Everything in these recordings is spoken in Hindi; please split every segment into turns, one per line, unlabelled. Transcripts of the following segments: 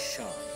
शान।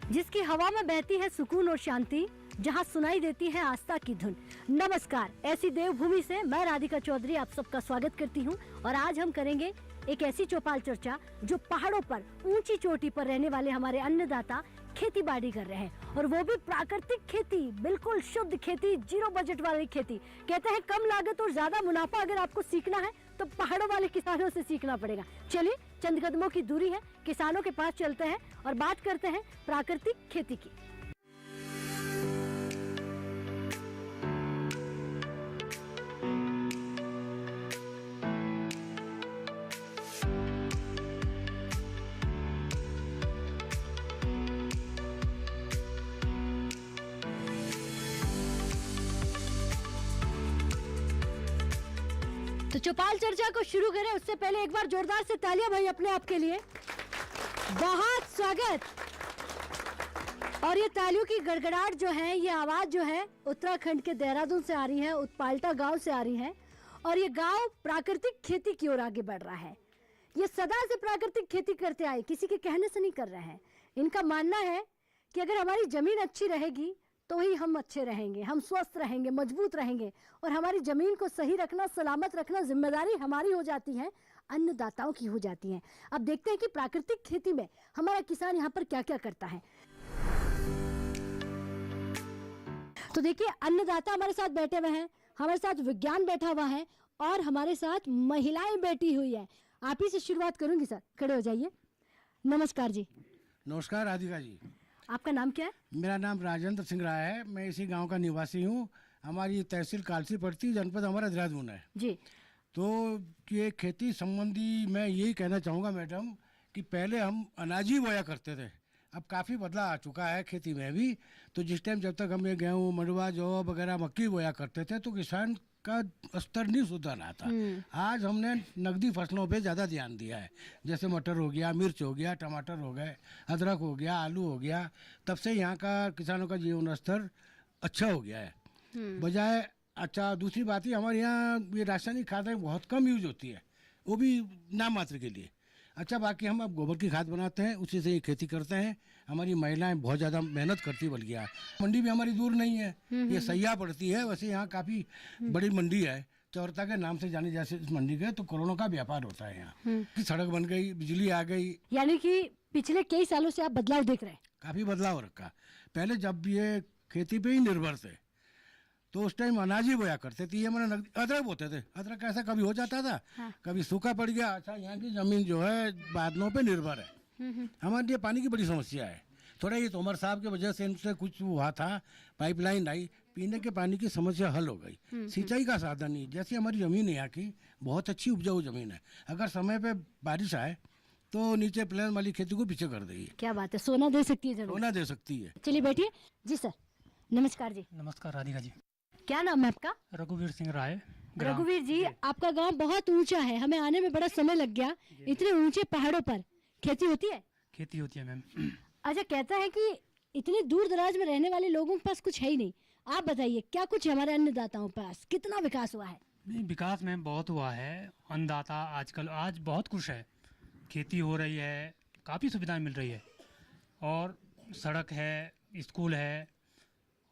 जिसकी हवा में बहती है सुकून और शांति, जहां सुनाई देती है आस्था की धुन। नमस्कार, ऐसी देवभूमि से मैं राधिका चौधरी आप सबका स्वागत करती हूं। और आज हम करेंगे एक ऐसी चौपाल चर्चा जो पहाड़ों पर ऊंची चोटी पर रहने वाले हमारे अन्नदाता खेती बाड़ी कर रहे हैं, और वो भी प्राकृतिक खेती, बिल्कुल शुद्ध खेती, जीरो बजट वाली खेती। कहते हैं कम लागत और ज्यादा मुनाफा अगर आपको सीखना है तो पहाड़ों वाले किसानों से सीखना पड़ेगा। चलिए, चंद कदमों की दूरी है, किसानों के पास चलते हैं और बात करते हैं प्राकृतिक खेती की। तो चौपाल चर्चा को शुरू करें उससे पहले एक बार जोरदार से तालियां भाई अपने आप के लिए। बहुत स्वागत। और ये तालियों की गड़गड़ाहट जो है, ये आवाज जो है उत्तराखंड के देहरादून से आ रही है, उत्पाल्टा गांव से आ रही है। और ये गांव प्राकृतिक खेती की ओर आगे बढ़ रहा है। ये सदा से प्राकृतिक खेती करते आए, किसी के कहने से नहीं कर रहे हैं। इनका मानना है कि अगर हमारी जमीन अच्छी रहेगी तो ही हम अच्छे रहेंगे, हम स्वस्थ रहेंगे, मजबूत रहेंगे। और हमारी जमीन को सही रखना, सलामत रखना जिम्मेदारी हमारी हो जाती है, अन्नदाताओं की हो जाती है। अब देखते हैं कि प्राकृतिक खेती में हमारा किसान यहाँ पर क्या क्या करता है। तो देखिए, अन्नदाता हमारे साथ बैठे हुए हैं, हमारे साथ विज्ञान बैठा हुआ है और हमारे साथ महिलाएं बैठी हुई है। आप ही से शुरुआत करूंगी सर, खड़े हो जाइए। नमस्कार जी।
नमस्कार राधिका जी।
आपका नाम क्या है?
मेरा नाम राजेंद्र सिंह राय है, मैं इसी गांव का निवासी हूं। हमारी तहसील कालसी पड़ती, जनपद हमारा देहरादून है
जी।
तो ये खेती संबंधी मैं यही कहना चाहूँगा मैडम कि पहले हम अनाज ही बोया करते थे, अब काफ़ी बदलाव आ चुका है खेती में भी। तो जिस टाइम जब तक हम ये गेहूँ, मंडुआ, जौ वगैरह मक्की बोया करते थे तो किसान का स्तर नहीं सुधर रहा था। आज हमने नकदी फसलों पे ज़्यादा ध्यान दिया है, जैसे मटर हो गया, मिर्च हो गया, टमाटर हो गए, अदरक हो गया, आलू हो गया। तब से यहाँ का किसानों का जीवन स्तर अच्छा हो गया है बजाय। अच्छा, दूसरी बात ही हमारे यहाँ ये रासायनिक खादें बहुत कम यूज होती है, वो भी नाम मात्र के लिए। अच्छा, बाकी हम अब गोबर की खाद बनाते हैं, उसी से ही खेती करते हैं। हमारी महिलाएं बहुत ज़्यादा मेहनत करती, बल्कि मंडी भी हमारी दूर नहीं है, ये सैया पड़ती है। वैसे यहाँ काफ़ी बड़ी मंडी है, चौरता के नाम से जानी जैसे इस मंडी के, तो करोड़ों का व्यापार होता है यहाँ की। सड़क बन गई, बिजली आ गई,
यानी कि पिछले कई सालों से आप बदलाव देख रहे हैं।
काफ़ी बदलाव हो रखा। पहले जब ये खेती पे ही निर्भर थे तो उस टाइम अनाज ही बोया करते थे। ये मैंने अदरक बोते थे, अदरक ऐसा कभी हो जाता था,
हाँ।
कभी सूखा पड़ गया। अच्छा, यहाँ की जमीन जो है बादलों पे निर्भर है। हमारे लिए पानी की बड़ी समस्या है। थोड़ा ये तोमर साहब की वजह से इनसे कुछ हुआ था, पाइपलाइन आई, पीने के पानी की समस्या हल हो गई। सिंचाई का साधन नहीं, जैसी हमारी ज़मीन यहाँ की बहुत अच्छी उपजाऊ ज़मीन है, अगर समय पे बारिश आए तो नीचे प्लेन वाली खेती को पीछे कर देगी।
क्या बात है, सोना दे सकती है जरूर।
सोना दे सकती है।
चलिए बैठिए। जी सर, नमस्कार जी।
नमस्कार राधिका जी।
क्या नाम है आपका?
रघुवीर सिंह राय।
रघुवीर जी, आपका गांव बहुत ऊंचा है, हमें आने में बड़ा समय लग गया। इतने ऊंचे पहाड़ों पर खेती होती है?
खेती होती है मैम।
अच्छा, कहता है कि इतनी दूर दराज में रहने वाले लोगों के पास कुछ है ही नहीं। आप बताइए, क्या कुछ है हमारे अन्नदाताओं के पास? कितना विकास हुआ है?
नहीं, विकास मैम बहुत हुआ है। अन्नदाता आजकल आज बहुत खुश है, खेती हो रही है, काफ़ी सुविधाएं मिल रही है, और सड़क है, स्कूल है,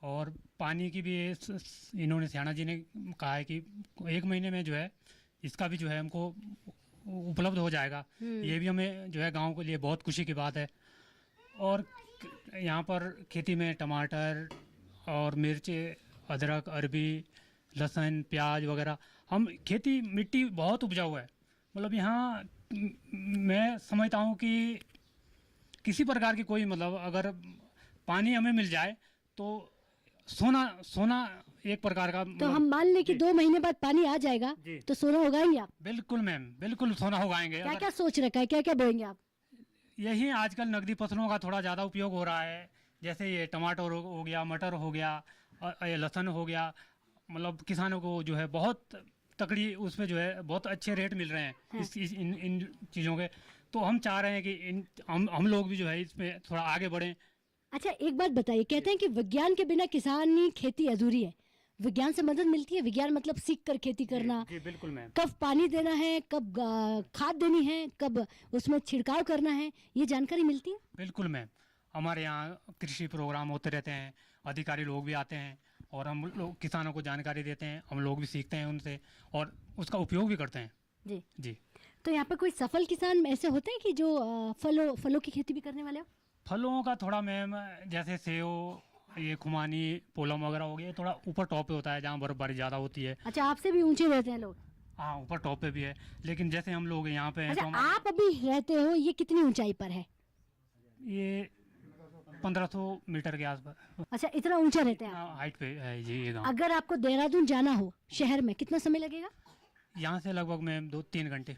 और पानी की भी इन्होंने सियाना जी ने कहा है कि 1 महीने में जो है इसका भी जो है हमको उपलब्ध हो जाएगा। ये भी हमें जो है गांव के लिए बहुत खुशी की बात है। और यहाँ पर खेती में टमाटर और मिर्च, अदरक, अरबी, लहसुन, प्याज वगैरह, हम खेती मिट्टी बहुत उपजाऊ है, मतलब यहाँ मैं समझता हूँ कि किसी प्रकार की कोई मतलब अगर पानी हमें मिल जाए तो सोना सोना एक प्रकार का
तो
मतलब
हम मान लें कि
जी।
2 महीने बाद पानी आ जाएगा
जी।
तो सोना उगाएंगे आप?
बिल्कुल मैम, बिल्कुल सोना उगाएंगे।
क्या
अगर
क्या सोच रखा है, क्या क्या बोएंगे आप?
यही आजकल नकदी फसलों का थोड़ा ज़्यादा उपयोग हो रहा है, जैसे ये टमाटर हो गया, मटर हो गया, ये लहसुन हो गया। मतलब किसानों को जो है बहुत तकड़ी उसमें जो है बहुत अच्छे रेट मिल रहे हैं
हाँ।
इन चीज़ों के। तो हम चाह रहे हैं कि हम लोग भी जो है इसमें थोड़ा आगे बढ़ें।
अच्छा एक बात बताइए, कहते हैं कि विज्ञान के बिना किसानी खेती अधूरी है। विज्ञान से मदद मिलती है? विज्ञान मतलब सीख कर खेती करना,
जी बिल्कुल मैम।
कब पानी देना है, कब खाद देनी है, कब उसमें छिड़काव करना है, ये जानकारी मिलती है?
बिल्कुल मैम, हमारे यहाँ कृषि प्रोग्राम होते रहते हैं, अधिकारी लोग भी आते हैं और हम लोग किसानों को जानकारी देते हैं, हम लोग भी सीखते हैं उनसे और उसका उपयोग भी करते हैं।
जी।
जी।
तो यहाँ पे कोई सफल किसान ऐसे होते हैं कि जो फलों की खेती भी करने वाले हो?
फलों का थोड़ा मैम, जैसे सेव, ये खुमानी, पोलम वगैरह हो गया, ये थोड़ा ऊपर टॉप पे होता है जहाँ बर्फबारी ज़्यादा होती है।
अच्छा आपसे भी ऊंचे रहते हैं लोग?
हाँ, ऊपर टॉप पे भी है, लेकिन जैसे हम लोग यहाँ पे हैं
अच्छा
तो हम
आप अभी रहते हो, ये कितनी ऊंचाई पर है?
ये 1500 मीटर के आसपास
अच्छा इतना ऊंचा रहते हैं आप?
हाइट पे है जी ये गाँव।
अगर आपको देहरादून जाना हो शहर में कितना समय लगेगा?
यहाँ से लगभग मैम 2-3 घंटे।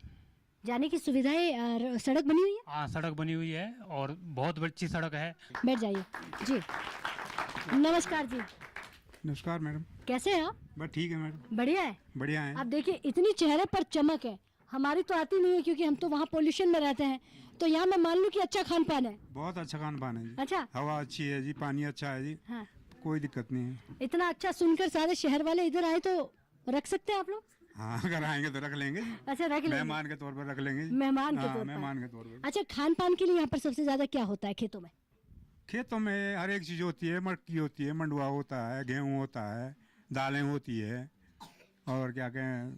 जाने की सुविधाएं सड़क बनी हुई है?
हाँ, सड़क बनी हुई है और बहुत अच्छी सड़क है।
बैठ जाइए जी। नमस्कार जी,
नमस्कार मैडम।
कैसे हैं आप?
बस ठीक है मैडम,
बढ़िया है।
बढ़िया है।
आप देखिए इतनी चेहरे पर चमक है, हमारी तो आती नहीं है क्योंकि हम तो वहाँ पोल्यूशन में रहते हैं। तो यहाँ मैं मान लूँ कि अच्छा खान पान है?
बहुत अच्छा खान पान है जी।
अच्छा।
हवा अच्छी है जी, पानी अच्छा है जी,
हाँ,
कोई दिक्कत नहीं है।
इतना अच्छा सुनकर सारे शहर वाले इधर आए तो रख सकते हैं आप लोग?
हाँ, अगर आएंगे तो रख लेंगे जी।
अच्छा रख लेंगे,
मेहमान के तौर पर रख लेंगे जी।
मेहमान के
हाँ,
तौर पर।
मेहमान के तौर पर।
अच्छा खान पान के लिए यहाँ पर सबसे ज्यादा क्या होता है खेतों में?
खेतों में हर एक चीज होती है, मक्की होती है, मंडुआ होता है, गेहूँ होता है, दालें होती है और क्या कहें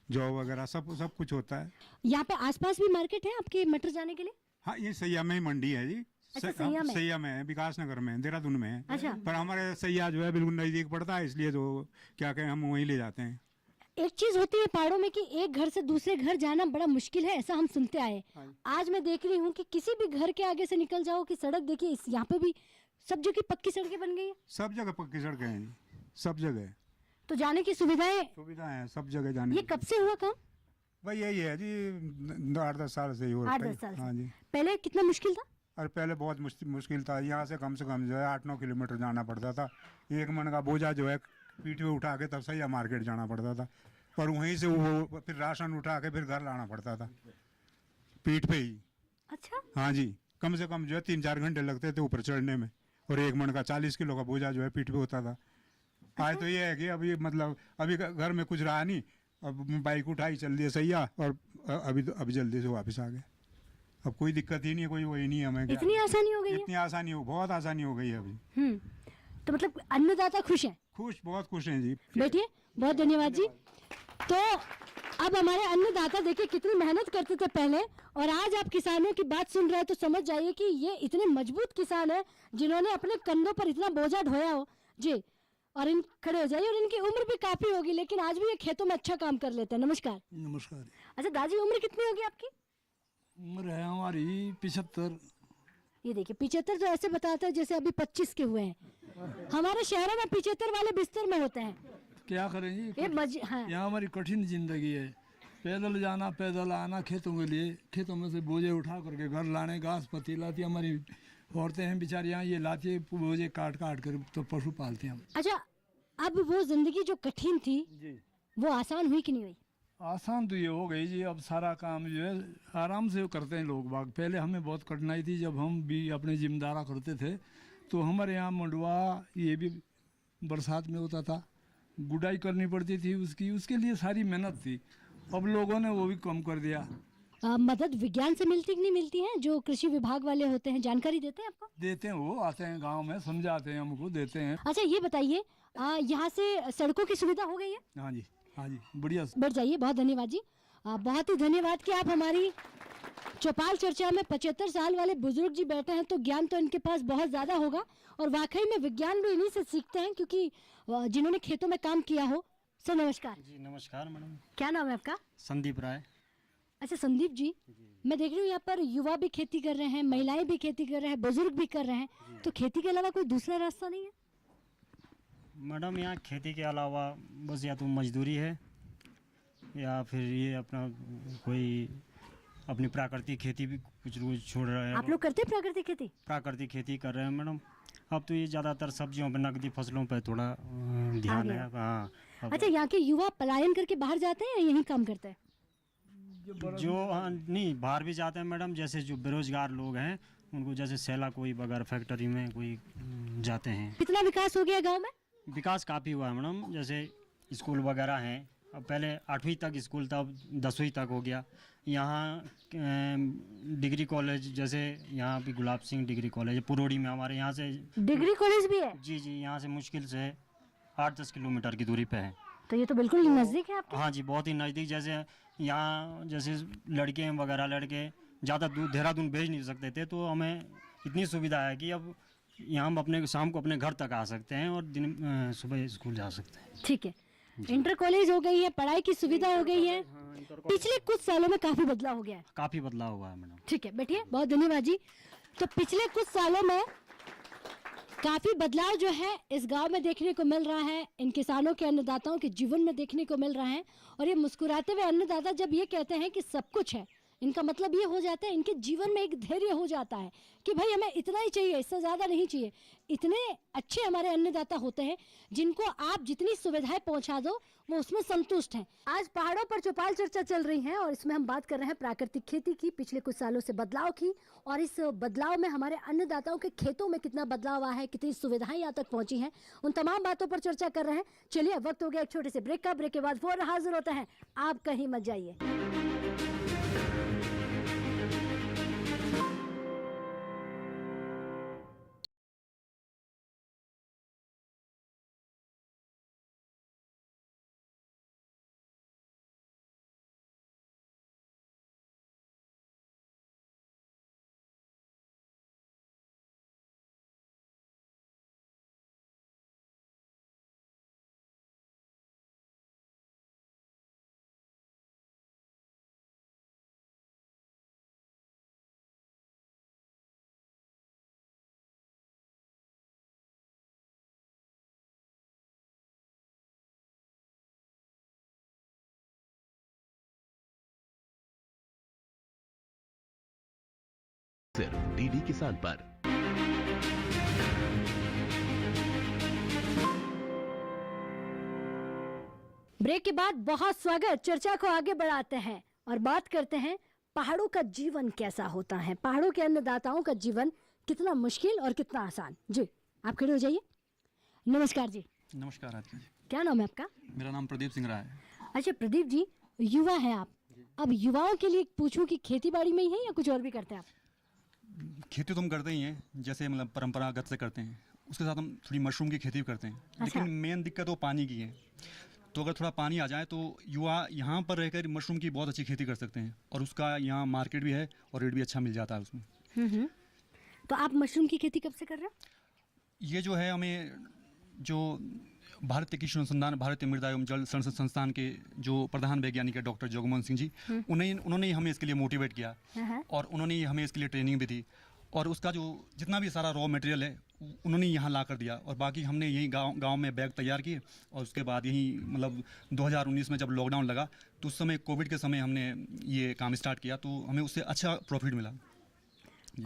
जौ वगैरह सब सब कुछ होता है।
यहाँ पे आसपास भी मार्केट है आपके मटर जाने के लिए?
हाँ, ये सैया में ही मंडी है जी।
अच्छा, सैया में?
सैया में है, विकास नगर में, देहरादून में है।
अच्छा।
पर हमारे सैया जो है बिल्कुल नजदीक पड़ता है, इसलिए तो क्या कहें हम वहीं ले जाते हैं।
एक चीज होती है पहाड़ों में कि एक घर से दूसरे घर जाना बड़ा मुश्किल है, ऐसा हम सुनते आए। आज मैं देख रही हूँ कि किसी भी घर के आगे से निकल जाओ कि सड़क देखिए, इस यहाँ पे भी सब जगह पक्की सड़कें बन गई है।
सब जगह पक्की सड़कें हैं जी, सब जगह
तो जाने की सुविधाएं,
सुविधा है सब जगह जाने
ये
की।
कब से हुआ काम?
भाई यही है जी, 8-10 साल से ही हो रहा
8-10 साल
है।
से।
हाँ जी।
पहले कितना मुश्किल था?
और पहले बहुत मुश्किल था, यहाँ से कम जो है 8-9 किलोमीटर जाना पड़ता था। एक मन का बोझा जो है पीठ पे उठा के तब सैया मार्केट जाना पड़ता था, और वहीं से वो फिर राशन उठा के फिर घर लाना पड़ता था पीठ पे ही।
अच्छा।
हाँ जी, कम से कम जो है 3-4 घंटे लगते थे ऊपर चढ़ने में, और एक मन का 40 किलो का बोझा जो है पीठ पे होता था। आज तो ये है कि अभी मतलब अभी घर में कुछ रहा नहीं, अब बाइक उठाई चल दिए सैया, और अभी जल्दी से वापस आ गए। अब कोई दिक्कत ही नहीं है, कोई वही नहीं है हमें। क्या?
इतनी आसानी हो गई है?
इतनी आसानी हो, बहुत आसानी हो गई है अभी।
तो मतलब अन्नदाता खुश हैं?
खुश, बहुत खुश हैं जी।
बैठिए, बहुत धन्यवाद जी। तो अब हमारे अन्नदाता देखिए कितनी मेहनत करते थे पहले, और आज आप किसानों की बात सुन रहे हैं तो समझ जाइए कि ये इतने मजबूत किसान हैं जिन्होंने अपने कंधों पर इतना बोझा ढोया हो जी। और इन खड़े हो जाइए, और इनकी उम्र भी काफी होगी लेकिन आज भी ये खेतों में अच्छा काम कर लेते हैं। नमस्कार।
नमस्कार।
अच्छा दादी, उम्र कितनी होगी आपकी?
उम्र है हमारी 75।
ये देखिए 75 तो ऐसे बताते हैं जैसे अभी 25 के हुए हैं। हमारे शहरों में 75 वाले बिस्तर में होते हैं।
क्या करें जी,
हाँ।
यहाँ हमारी कठिन जिंदगी है। पैदल जाना, पैदल आना खेतों के लिए, खेतों में से बोझे उठा करके घर लाने, घास पत्ती लाती हमारी औरतें हैं बेचारियाँ, ये लाती है बोझे काट काट कर, तो पशु पालते हैं हम।
अच्छा, अब वो जिंदगी जो कठिन थी
जी,
वो आसान हुई कि नहीं हुई?
आसान तो ये हो गई जी, अब सारा काम जो है आराम से करते हैं लोग बाग। पहले हमें बहुत कठिनाई थी, जब हम भी अपने जिम्मेदारा करते थे तो हमारे यहाँ मंडुआ ये भी बरसात में होता था, गुडाई करनी पड़ती थी उसके लिए सारी मेहनत थी। अब लोगों ने वो भी कम कर दिया।
मदद विज्ञान से मिलती कि नहीं मिलती है? जो कृषि विभाग वाले होते हैं जानकारी देते हैं आपको?
देते हैं, वो आते हैं गांव में, समझाते हैं हमको, देते हैं।
अच्छा ये बताइए, यहाँ से सड़कों की सुविधा हो गई है?
हाँ जी, हाँ जी, बढ़िया।
बैठ जाइए, बहुत धन्यवाद जी। बहुत ही धन्यवाद कि आप हमारी चौपाल चर्चा में 75 साल वाले बुजुर्ग जी बैठे हैं, तो ज्ञान तो इनके पास बहुत ज़्यादा होगा, और वाकई में विज्ञान भी इन्हीं से सीखते हैं क्योंकि जिन्होंने खेतों में काम किया हो। सर नमस्कार।
जी नमस्कार मैडम।
क्या नाम है आपका?
संदीप राय।
अच्छा संदीप जी, मैं देख रही हूँ यहाँ पर युवा भी खेती कर रहे हैं, महिलाएं भी खेती कर रहे हैं, बुजुर्ग भी कर रहे हैं, तो खेती के अलावा कोई दूसरा रास्ता नहीं है?
मैडम यहाँ खेती के अलावा बस या तो मजदूरी है या फिर ये अपना कोई अपनी प्राकृतिक खेती भी कुछ रोज छोड़ रहे हैं।
आप लोग करते हैं प्राकृतिक खेती?
प्राकृतिक खेती कर रहे हैं मैडम। अब तो ये ज़्यादातर सब्जियों पर, नकदी फसलों पर थोड़ा ध्यान है। हाँ
अच्छा, यहाँ के युवा पलायन करके बाहर जाते हैं या यहीं काम करते हैं?
नहीं, बाहर भी जाते हैं मैडम। जैसे जो बेरोजगार लोग हैं उनको जैसे सेला कोई बगैर फैक्ट्री में कोई जाते हैं।
कितना विकास हो गया गाँव में?
विकास काफ़ी हुआ है मैडम। जैसे स्कूल वगैरह हैं, अब पहले 8वीं तक स्कूल था, अब 10वीं तक हो गया। यहाँ डिग्री कॉलेज, जैसे यहाँ भी गुलाब सिंह डिग्री कॉलेज है पुरोड़ी में, हमारे यहाँ से
डिग्री कॉलेज भी है?
जी जी, यहाँ से मुश्किल से 8-10 किलोमीटर की दूरी पे है।
तो ये तो बिल्कुल नजदीक है आपके।
हाँ जी, बहुत ही नज़दीक। जैसे यहाँ जैसे लड़के वगैरह, लड़के ज़्यादा दूर देहरादून भेज नहीं सकते थे, तो हमें इतनी सुविधा है कि अब यहाँ हम अपने शाम को अपने घर तक आ सकते हैं और दिन सुबह स्कूल जा सकते हैं।
ठीक है, इंटर कॉलेज हो गई है, पढ़ाई की सुविधा हो गई है। पिछले कुछ सालों में काफी बदलाव हो गया है।
काफ़ी बदलाव हुआ है मैडम।
ठीक है, बैठिए, बहुत धन्यवाद जी। तो पिछले कुछ सालों में काफी बदलाव जो है इस गांव में देखने को मिल रहा है, इन किसानों के, अन्नदाताओं के जीवन में देखने को मिल रहा है। और ये मुस्कुराते हुए अन्नदाता जब ये कहते हैं कि सब कुछ है, इनका मतलब ये हो जाता है, इनके जीवन में एक धैर्य हो जाता है कि भाई हमें इतना ही चाहिए, इससे ज़्यादा नहीं चाहिए। इतने अच्छे हमारे अन्नदाता होते हैं जिनको आप जितनी सुविधाएं पहुंचा दो वो उसमें संतुष्ट हैं। आज पहाड़ों पर चौपाल चर्चा चल रही है और इसमें हम बात कर रहे हैं प्राकृतिक खेती की, पिछले कुछ सालों से बदलाव की, और इस बदलाव में हमारे अन्नदाताओं के खेतों में कितना बदलाव आया है, कितनी सुविधाएं यहाँ तक पहुंची हैं, उन तमाम बातों पर चर्चा कर रहे हैं। चलिए, वक्त हो गया एक छोटे से ब्रेक का। ब्रेक के बाद फिर हाजिर होता है, आप कहीं मत जाइए।
सिर्फ डीडी किसान पर।
ब्रेक के बाद बहुत स्वागत। चर्चा को आगे बढ़ाते हैं और बात करते हैं पहाड़ों का जीवन कैसा होता है, पहाड़ों के अन्नदाताओं का जीवन कितना मुश्किल और कितना आसान। जी, आप खड़े हो जाइए। नमस्कार जी।
नमस्कार आदित्य जी।
क्या नाम है आपका?
मेरा नाम प्रदीप सिंह राय है।
अच्छा प्रदीप जी, युवा हैं आप, अब युवाओं के लिए पूछूं कि खेती बाड़ी में ही है या कुछ और भी करते हैं आप?
खेती तो हम करते ही हैं, जैसे मतलब परंपरागत से करते हैं, उसके साथ हम थोड़ी मशरूम की खेती भी करते हैं। लेकिन मेन दिक्कत वो पानी की है। तो अगर थोड़ा पानी आ जाए तो युवा यहाँ पर रहकर मशरूम की बहुत अच्छी खेती कर सकते हैं और उसका यहाँ मार्केट भी है और रेट भी अच्छा मिल जाता है उसमें।
तो आप मशरूम की खेती कब से कर रहे हो?
ये जो है, हमें जो भारतीय कृषि अनुसंधान, भारतीय मृदा एवं जल संस्थान के जो प्रधान वैज्ञानिक है डॉक्टर जगमोहन सिंह जी, उन्होंने ही हमें इसके लिए मोटिवेट किया और उन्होंने ही हमें इसके लिए ट्रेनिंग भी दी। और उसका जो जितना भी सारा रॉ मटेरियल है उन्होंने यहाँ ला कर दिया और बाकी हमने यही गांव में बैग तैयार किए। और उसके बाद यही मतलब 2019 में जब लॉकडाउन लगा तो उस समय कोविड के समय हमने ये काम स्टार्ट किया, तो हमें उससे अच्छा प्रॉफिट मिला।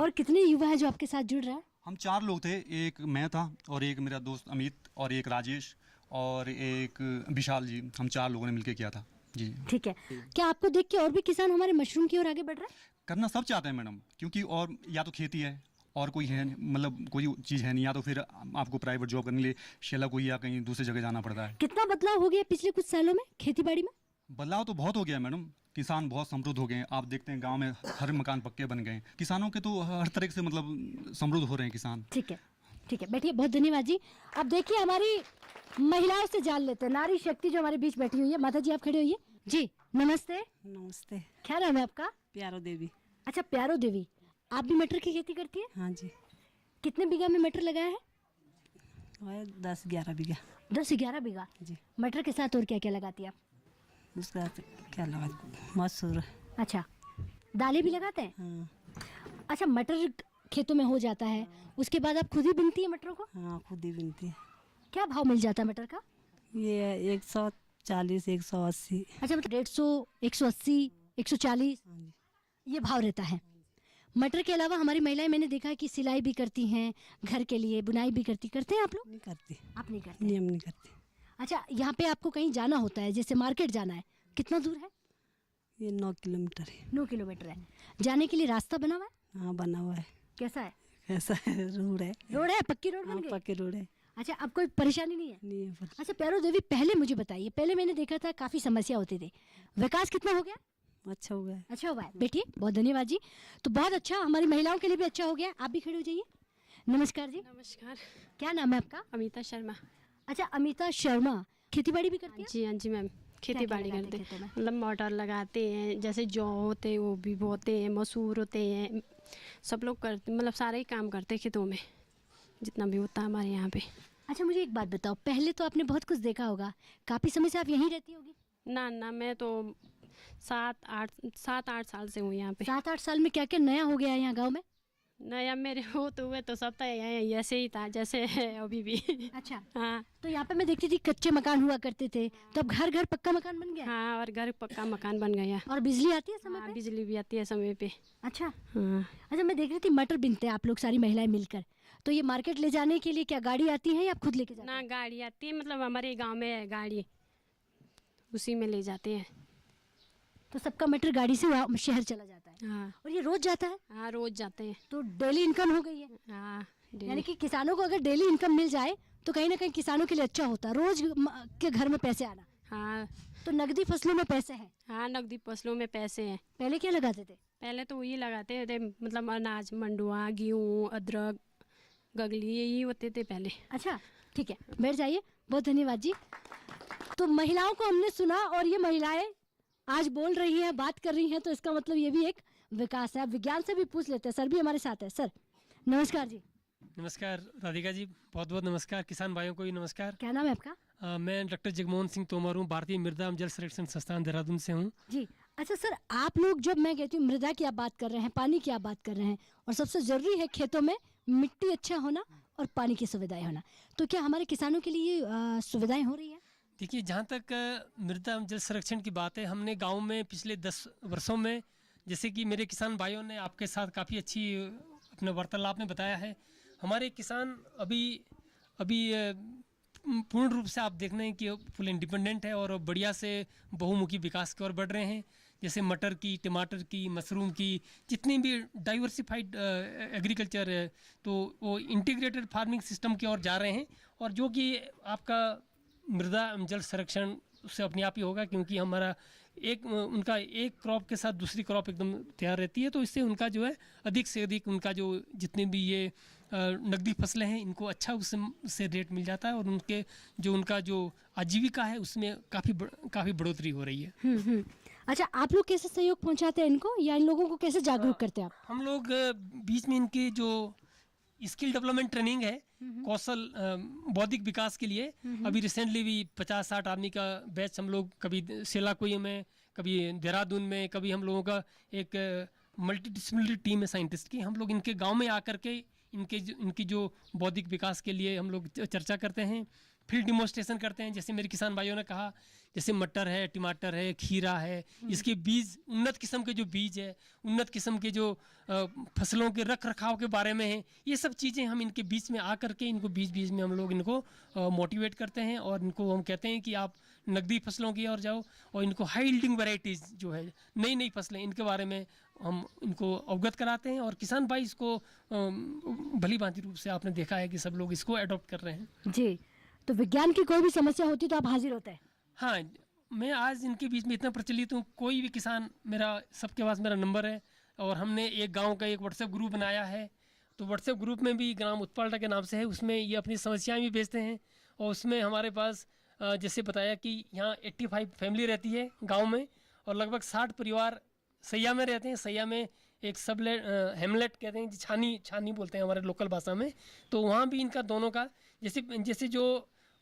और कितने युवा है जो आपके साथ जुड़ रहा है?
हम 4 लोग थे, एक मैं था और एक मेरा दोस्त अमित और एक राजेश और एक विशाल जी, हम 4 लोगों ने मिलकर किया था जी।
ठीक है, क्या आपको देख के और भी किसान हमारे मशरूम की ओर आगे बढ़ रहे हैं?
करना सब चाहते हैं मैडम, क्योंकि और या तो खेती है और कोई है मतलब कोई चीज़ है नहीं, या तो फिर आपको प्राइवेट जॉब करने के लिए शेला कोई या कहीं दूसरी जगह जाना पड़ता है।
कितना बदलाव हो गया पिछले कुछ सालों में खेती बाड़ी में?
बदलाव तो बहुत हो गया मैडम, किसान बहुत समृद्ध हो गए हैं। आप देखते हैं गांव में हर मकान पक्के बन गए हैं, किसानों के तो हर तरह से मतलब समृद्ध हो रहे हैं किसान।
ठीक है, ठीक है, बैठिए, बहुत धन्यवाद जी। अब देखिए हमारी महिलाओं से जान लेते हैं, नारी शक्ति जो हमारे बीच बैठी हुई है। माता जी आप खड़े होइए। जी नमस्ते।
नमस्ते।
क्या नाम है आपका?
प्यारो देवी।
अच्छा प्यारो देवी, आप भी मटर की खेती करती है?
हाँ जी।
कितने बीघा में मटर लगाया है?
10-11 बीघा।
10-11 बीघा
जी।
मटर के साथ और क्या क्या लगाती है आप?
उसका क्या लगा, मसूर।
अच्छा, दालें भी लगाते हैं?
हाँ
अच्छा, मटर खेतों में हो जाता है, उसके बाद आप खुद ही बुनती है मटरों को?
हाँ खुद ही बुनती है।
क्या भाव मिल जाता है मटर का?
ये 140 180।
अच्छा, मतलब 150, 180, 140
हाँ जी।
ये भाव रहता है। मटर के अलावा हमारी महिलाएं, मैंने देखा है कि सिलाई भी करती हैं, घर के लिए बुनाई भी करते हैं आप लोग?
नहीं करती,
आप नहीं करते?
नियम नहीं करती।
अच्छा, यहाँ पे आपको कहीं जाना होता है, जैसे मार्केट जाना है, कितना दूर है?
ये 9 किलोमीटर है।
9 किलोमीटर है। जाने के लिए रास्ता बना हुआ है?
हाँ बना हुआ है।
कैसा है?
कैसा है? रोड है।
रोड है, पक्की रोड
हाँ
बन गई?
पक्के रोड है।
अच्छा, अब कोई परेशानी नहीं है?
नहीं है पर
अच्छा पैरो देवी, पहले मुझे बताइए, पहले मैंने देखा था काफ़ी समस्या होती थी, विकास कितना हो गया?
अच्छा हुआ है।
अच्छा हुआ है। बैठिए, बहुत धन्यवाद जी। तो बहुत अच्छा, हमारी महिलाओं के लिए भी अच्छा हो गया। आप भी खड़े हो जाइए। नमस्कार जी।
नमस्कार,
क्या नाम है आपका?
अमिता शर्मा।
अच्छा, अमिता शर्मा, खेती बाड़ी भी करती है?
जी हाँ जी मैम, खेती बाड़ी
लगाते
करते
हैं खेतों में?
मतलब मटर लगाते हैं, जैसे जौ होते हैं वो भी बोते हैं, मसूर होते हैं, सब लोग करते, मतलब सारे ही काम करते हैं खेतों में, जितना भी होता है हमारे यहाँ पे।
अच्छा, मुझे एक बात बताओ, पहले तो आपने बहुत कुछ देखा होगा, काफ़ी समय से आप यहीं रहती होगी?
ना मैं तो 7-8 साल से हूँ यहाँ पे।
7-8 साल में क्या क्या नया हो गया है यहाँ गाँव में?
नया मेरे हो तो हुए तो सब तो ऐसे ही था जैसे है अभी भी।
अच्छा,
हाँ
तो यहाँ पे मैं देखती थी कच्चे मकान हुआ करते थे, तो अब घर घर पक्का मकान बन गया है?
हाँ, और घर पक्का मकान बन गया।
और बिजली आती है समय
हाँ,
पे?
बिजली भी आती है समय पे।
अच्छा।
हाँ
अच्छा, मैं देख रही थी मटर बिनते हैं आप लोग सारी महिलाएं मिलकर, तो ये मार्केट ले जाने के लिए क्या गाड़ी आती है या आप खुद लेके जाते
ना,
हैं?
गाड़ी आती है, मतलब हमारे गांव में है गाड़ी, उसी में ले जाते हैं।
तो सबका मटर गाड़ी से वहाँ शहर चला जाता है,
हाँ
और ये रोज जाता है,
हाँ, रोज जाते हैं।
तो डेली इनकम हो गई है।
हाँ
यानी
डेली।
कि किसानों को अगर डेली इनकम मिल जाए तो कहीं ना कहीं किसानों के लिए अच्छा होता है, रोज के घर में पैसे आना।
हाँ
तो नगदी फसलों में पैसे हैं।
हाँ, नकदी फसलों में पैसे हैं।
पहले क्या लगाते थे?
पहले तो वही लगाते थे, मतलब अनाज, मंडुआ, गेहूँ, अदरक, गगली, यही होते थे पहले।
अच्छा, ठीक है, बैठ जाइए। बहुत धन्यवाद जी। तो महिलाओं को हमने सुना, और ये महिलाएं आज बोल रही हैं, बात कर रही हैं, तो इसका मतलब ये भी एक विकास है। विज्ञान से भी पूछ लेते हैं, सर भी हमारे साथ है। सर नमस्कार जी।
नमस्कार राधिका जी, बहुत बहुत नमस्कार। किसान भाइयों को भी नमस्कार।
क्या नाम है आपका?
मैं डॉक्टर जगमोहन सिंह तोमर हूँ, भारतीय मृदा एवं जल संरक्षण संस्थान देहरादून से हूँ।
जी अच्छा सर, आप लोग, जब मैं कहती हूँ मृदा की आप बात कर रहे हैं, पानी की आप बात कर रहे हैं, और सबसे ज़रूरी है खेतों में मिट्टी अच्छा होना और पानी की सुविधाएं होना, तो क्या हमारे किसानों के लिए सुविधाएं हो रही हैं?
देखिए, जहाँ तक मृदा एवं जल संरक्षण की बात है, हमने गाँव में पिछले 10 वर्षों में, जैसे कि मेरे किसान भाइयों ने आपके साथ काफ़ी अच्छी अपने वार्तालाप में बताया है, हमारे किसान अभी पूर्ण रूप से आप देख रहे हैं कि फुल इंडिपेंडेंट है और बढ़िया से बहुमुखी विकास की ओर बढ़ रहे हैं। जैसे मटर की, टमाटर की, मशरूम की, जितनी भी डाइवर्सिफाइड एग्रीकल्चर है, तो वो इंटीग्रेटेड फार्मिंग सिस्टम की ओर जा रहे हैं, और जो कि आपका मृदा जल संरक्षण उससे अपने आप ही होगा, क्योंकि हमारा उनका एक क्रॉप के साथ दूसरी क्रॉप एकदम तैयार रहती है, तो इससे उनका जो है अधिक से अधिक उनका जो जितने भी ये नकदी फसलें हैं, इनको अच्छा उससे रेट मिल जाता है, और उनका जो आजीविका है उसमें काफ़ी बढ़ोतरी हो रही है।
अच्छा, आप लोग कैसे सहयोग पहुंचाते हैं इनको, या इन लोगों को कैसे जागरूक करते हैं आप?
हम लोग बीच में इनके जो स्किल डेवलपमेंट ट्रेनिंग है, कौशल बौद्धिक विकास के लिए, अभी रिसेंटली भी 50-60 आदमी का बैच हम लोग, कभी सेलाकुई में, कभी देहरादून में, कभी हम लोगों का एक मल्टी डिसिप्लिनरी टीम है साइंटिस्ट की, हम लोग इनके गांव में आकर के इनकी जो बौद्धिक विकास के लिए हम लोग चर्चा करते हैं, फील्ड डिमोन्स्ट्रेशन करते हैं। जैसे मेरे किसान भाइयों ने कहा, जैसे मटर है, टमाटर है, खीरा है, इसके बीज, उन्नत किस्म के जो बीज है, उन्नत किस्म के जो फसलों के रख रखाव के बारे में है, ये सब चीज़ें हम इनके बीच में आकर के इनको बीच में हम लोग इनको मोटिवेट करते हैं, और इनको हम कहते हैं कि आप नकदी फसलों की ओर जाओ, और इनको हाई यील्डिंग वैरायटीज़ जो है, नई फसलें, इनके बारे में हम इनको अवगत कराते हैं, और किसान भाई इसको भली भांति रूप से आपने देखा है कि सब लोग इसको अडॉप्ट कर रहे हैं।
जी, तो विज्ञान की कोई भी समस्या होती तो आप हाजिर होते हैं?
हाँ, मैं आज इनके बीच में इतना प्रचलित हूँ, कोई भी किसान, सबके पास मेरा नंबर है, और हमने एक गांव का एक व्हाट्सएप ग्रुप बनाया है, तो व्हाट्सएप ग्रुप में भी ग्राम उत्पादक के नाम से है, उसमें ये अपनी समस्याएं भी भेजते हैं, और उसमें हमारे पास जैसे बताया कि यहाँ 85 फैमिली रहती है गाँव में, और लगभग 60 परिवार सैया में रहते हैं। सैया में एक हेमलेट कहते हैं, छानी बोलते हैं हमारे लोकल भाषा में, तो वहाँ भी इनका दोनों का, जैसे जो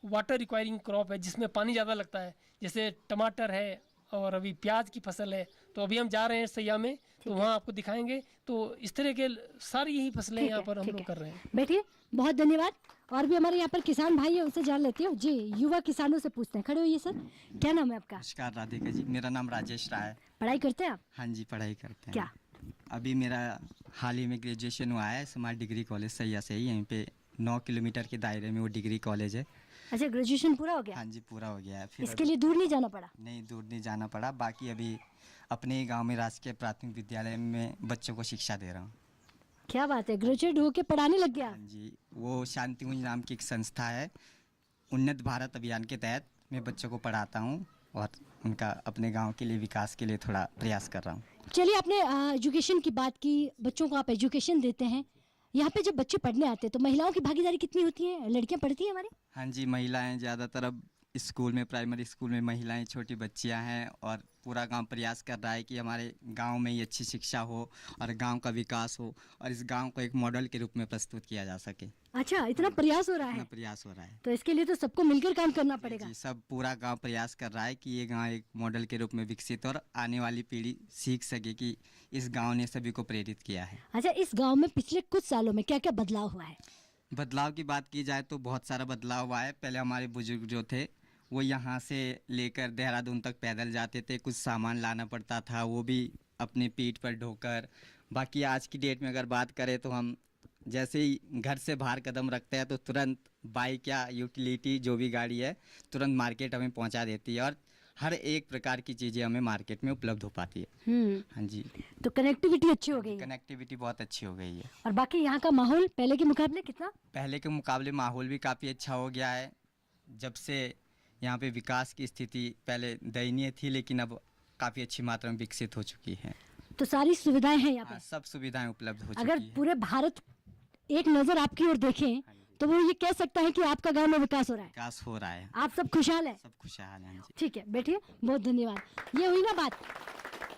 वाटर रिक्वायरिंग क्रॉप है, जिसमें पानी ज़्यादा लगता है, जैसे टमाटर है और अभी प्याज की फसल है, तो तो अभी हम जा रहे हैं सैया में, तो वहाँ आपको दिखाएंगे। तो इस तरह के सारी यही फसलें यहाँ पर हम लोग कर रहे हैं।
बैठिए, बहुत धन्यवाद। और भी हमारे यहाँ पर किसान भाई है, उनसे जान लेती हूँ जी। युवा किसानों से पूछते हैं, खड़े होइए सर, क्या नाम है आपका?
नमस्कार राधिका जी, मेरा नाम राजेश राय है।
पढ़ाई करते हैं आप?
हाँ जी, पढ़ाई करते हैं।
क्या?
अभी मेरा हाल ही में ग्रेजुएशन हुआ है स्मार्ट डिग्री कॉलेज सैया से ही, यहीं पे 9 किलोमीटर के दायरे में वो डिग्री कॉलेज है।
अच्छा, ग्रेजुएशन पूरा हो गया?
हाँ जी, पूरा हो गया है। फिर
इसके लिए दूर नहीं जाना पड़ा?
नहीं, दूर नहीं जाना पड़ा। बाकी अभी अपने ही गाँव में राजकीय प्राथमिक विद्यालय में बच्चों को शिक्षा दे रहा हूँ।
क्या बात है, ग्रेजुएट होके पढ़ाने लग गया?
हाँ जी, वो शांतिकुंज नाम की एक संस्था है, उन्नत भारत अभियान के तहत मैं बच्चों को पढ़ाता हूँ और उनका अपने गांव के लिए विकास के लिए थोड़ा प्रयास कर रहा हूँ।
चलिए, आपने एजुकेशन की बात की, बच्चों को आप एजुकेशन देते हैं। यहाँ पे जब बच्चे पढ़ने आते हैं तो महिलाओं की भागीदारी कितनी होती है? लड़कियाँ पढ़ती हैं हमारी?
हाँ जी, महिलाएं ज़्यादातर अब स्कूल में, प्राइमरी स्कूल में महिलाएं, छोटी बच्चियां हैं और पूरा गांव प्रयास कर रहा है कि हमारे गांव में ही अच्छी शिक्षा हो और गांव का विकास हो और इस गांव को एक मॉडल के रूप में प्रस्तुत किया जा सके।
अच्छा, इतना प्रयास हो रहा है?
इतना प्रयास हो रहा है,
तो इसके लिए तो सबको मिलकर काम करना पड़ेगा।
जी, सब पूरा गांव प्रयास कर रहा है कि ये गांव एक मॉडल के रूप में विकसित और आने वाली पीढ़ी सीख सके कि इस गाँव ने सभी को प्रेरित किया है।
अच्छा, इस गाँव में पिछले कुछ सालों में क्या क्या बदलाव हुआ है?
बदलाव की बात की जाए तो बहुत सारा बदलाव हुआ है। पहले हमारे बुजुर्ग जो थे वो यहाँ से लेकर देहरादून तक पैदल जाते थे, कुछ सामान लाना पड़ता था, वो भी अपने पीठ पर ढोकर। बाकी आज की डेट में अगर बात करें तो हम जैसे ही घर से बाहर कदम रखते हैं तो तुरंत बाइक या यूटिलिटी जो भी गाड़ी है तुरंत मार्केट हमें पहुँचा देती है और हर एक प्रकार की चीज़ें हमें मार्केट में उपलब्ध हो पाती है। हाँ जी,
तो कनेक्टिविटी अच्छी हो गई है?
कनेक्टिविटी बहुत अच्छी हो गई है।
और बाकी यहाँ का माहौल पहले के मुकाबले कितना?
पहले के मुकाबले माहौल भी काफ़ी अच्छा हो गया है। जब से यहाँ पे विकास की स्थिति पहले दयनीय थी, लेकिन अब काफ़ी अच्छी मात्रा में विकसित हो चुकी है।
तो सारी सुविधाएं हैं यहाँ पे?
सब सुविधाएं उपलब्ध हो चुकी
अगर
है।
पूरे भारत एक नज़र आपकी ओर देखें तो वो ये कह सकता है कि आपका गांव में विकास हो रहा है?
विकास हो रहा है,
आप सब खुशहाल हैं?
सब खुशहाल हैं जी।
ठीक है, बैठिए, बहुत धन्यवाद। ये हुई ना बात।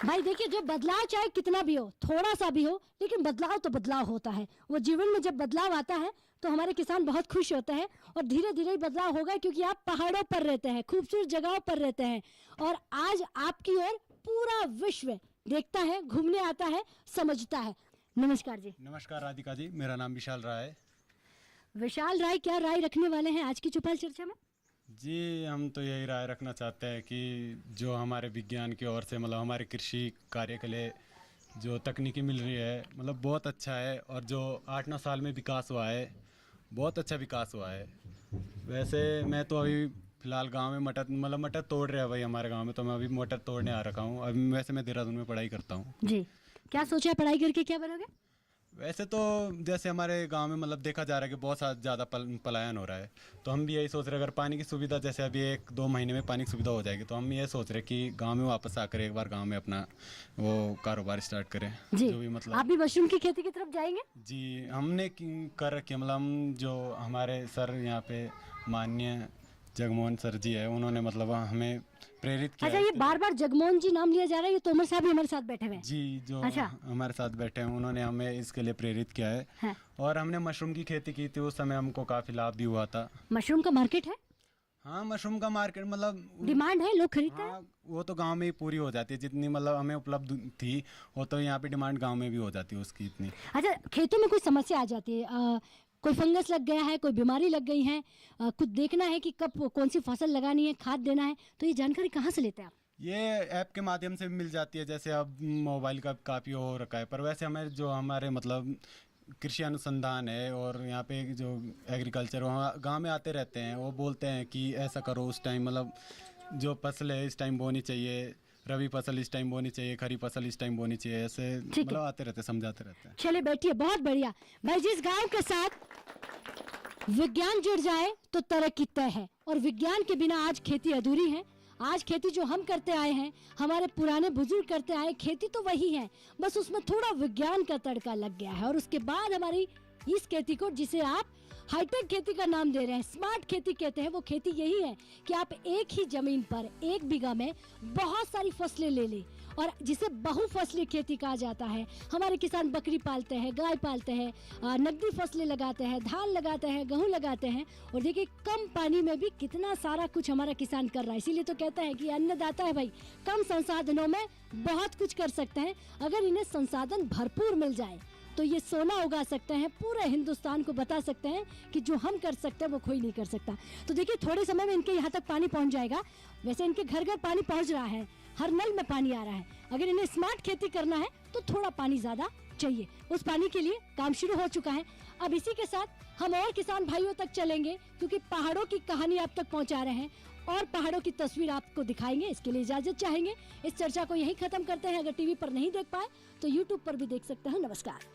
भाई देखिए, जो बदलाव चाहे कितना भी हो, थोड़ा सा भी हो, लेकिन बदलाव तो बदलाव होता है। वो जीवन में जब बदलाव आता है तो हमारे किसान बहुत खुश होते हैं और धीरे धीरे ही बदलाव होगा, क्योंकि आप पहाड़ों पर रहते हैं, खूबसूरत जगहों पर रहते हैं और आज आपकी ओर पूरा विश्व देखता है, घूमने आता है, समझता है। नमस्कार जी।
नमस्कार राधिका जी, मेरा नाम विशाल राय है।
विशाल राय, क्या राय रखने वाले हैं आज की चौपाल चर्चा में?
जी, हम तो यही राय रखना चाहते हैं कि जो हमारे विज्ञान की ओर से मतलब हमारे कृषि कार्य के लिए जो तकनीकी मिल रही है मतलब बहुत अच्छा है और जो 8-9 साल में विकास हुआ है बहुत अच्छा विकास हुआ है। वैसे मैं तो अभी फ़िलहाल गांव में मटर तोड़ रहे हैं भाई हमारे गांव में, तो मैं अभी मटर तोड़ने आ रखा हूं। अभी वैसे मैं देहरादून में पढ़ाई करता हूं।
जी, क्या सोचा है पढ़ाई करके क्या बनोगे?
वैसे तो जैसे हमारे गांव में मतलब देखा जा रहा है कि बहुत ज़्यादा पलायन हो रहा है, तो हम भी यही सोच रहे हैं अगर पानी की सुविधा जैसे अभी 1-2 महीने में पानी की सुविधा हो जाएगी तो हम ये सोच रहे हैं कि गांव में वापस आकर एक बार गांव में अपना वो कारोबार स्टार्ट करें।
जी,
जो भी मतलब
आप भी मशरूम की खेती की तरफ जाएंगे?
जी, हमने कर रखी है। मतलब हम जो हमारे सर यहाँ पे माननीय जगमोहन सर जी है, उन्होंने मतलब हमें प्रेरित किया।
अच्छा, ये बार बार जगमोहन जी नाम लिया जा रहा है, ये तोमर साहब भी हमारे साथ बैठे हुए हैं।
जी, जो
अच्छा,
हमारे साथ बैठे हैं उन्होंने हमें इसके लिए प्रेरित किया है। और हमने मशरूम की खेती की थी, उस समय हमको काफ़ी लाभ भी हुआ था।
मशरूम का मार्केट है?
हाँ, मशरूम का मार्केट मतलब
डिमांड है, लोग खरीदते हैं।
वो तो गांव में ही पूरी हो जाती है, जितनी मतलब हमें उपलब्ध थी वो तो यहाँ पे डिमांड गांव में भी हो जाती है उसकी इतनी।
अच्छा, खेतों में कोई समस्या आ जाती है, कोई फंगस लग गया है, कोई बीमारी लग गई है, कुछ देखना है कि कब कौन सी फसल लगानी है, खाद देना है, तो ये जानकारी कहाँ से लेते हैं आप?
ये ऐप के माध्यम से मिल जाती है, जैसे अब मोबाइल का काफ़ी हो रखा है। पर वैसे हमारे मतलब कृषि अनुसंधान है और यहाँ पे जो एग्रीकल्चर वहाँ गाँव में आते रहते हैं, वो बोलते हैं कि ऐसा करो, उस टाइम मतलब जो फसल है इस टाइम बोनी चाहिए, रबी फसल इस टाइम बोनी चाहिए, खरीफ फसल इस टाइम बोनी चाहिए, ऐसे मतलब आते रहते, समझाते रहते हैं।
चलिए बैठिए, बहुत बढ़िया भाई। जिस गांव के साथ विज्ञान जुड़ जाए तो तरक्की तय है और विज्ञान के बिना आज खेती अधूरी है। आज खेती जो हम करते आए हैं, हमारे पुराने बुजुर्ग करते आए, खेती तो वही है, बस उसमें थोड़ा विज्ञान का तड़का लग गया है। और उसके बाद हमारी इस खेती को, जिसे आप हाईटेक खेती का नाम दे रहे हैं, स्मार्ट खेती कहते हैं, वो खेती यही है कि आप एक ही जमीन पर 1 बीघा में बहुत सारी फसलें ले लें और जिसे बहुफसली खेती कहा जाता है। हमारे किसान बकरी पालते हैं, गाय पालते हैं, नकदी फसलें लगाते हैं, धान लगाते हैं, गेहूं लगाते हैं, और देखिए कम पानी में भी कितना सारा कुछ हमारा किसान कर रहा है। इसीलिए तो कहता है कि अन्नदाता है भाई, कम संसाधनों में बहुत कुछ कर सकते हैं। अगर इन्हें संसाधन भरपूर मिल जाए तो ये सोना उगा सकते हैं, पूरे हिंदुस्तान को बता सकते हैं कि जो हम कर सकते हैं वो कोई नहीं कर सकता। तो देखिए थोड़े समय में इनके यहाँ तक पानी पहुँच जाएगा। वैसे इनके घर घर पानी पहुँच रहा है, हर नल में पानी आ रहा है। अगर इन्हें स्मार्ट खेती करना है तो थोड़ा पानी ज़्यादा चाहिए। उस पानी के लिए काम शुरू हो चुका है। अब इसी के साथ हम और किसान भाइयों तक चलेंगे, क्योंकि पहाड़ों की कहानी आप तक पहुँचा रहे हैं और पहाड़ों की तस्वीर आपको दिखाएंगे। इसके लिए इजाज़त चाहेंगे। इस चर्चा को यहीं ख़त्म करते हैं। अगर टीवी पर नहीं देख पाए तो यूट्यूब पर भी देख सकते हैं। नमस्कार।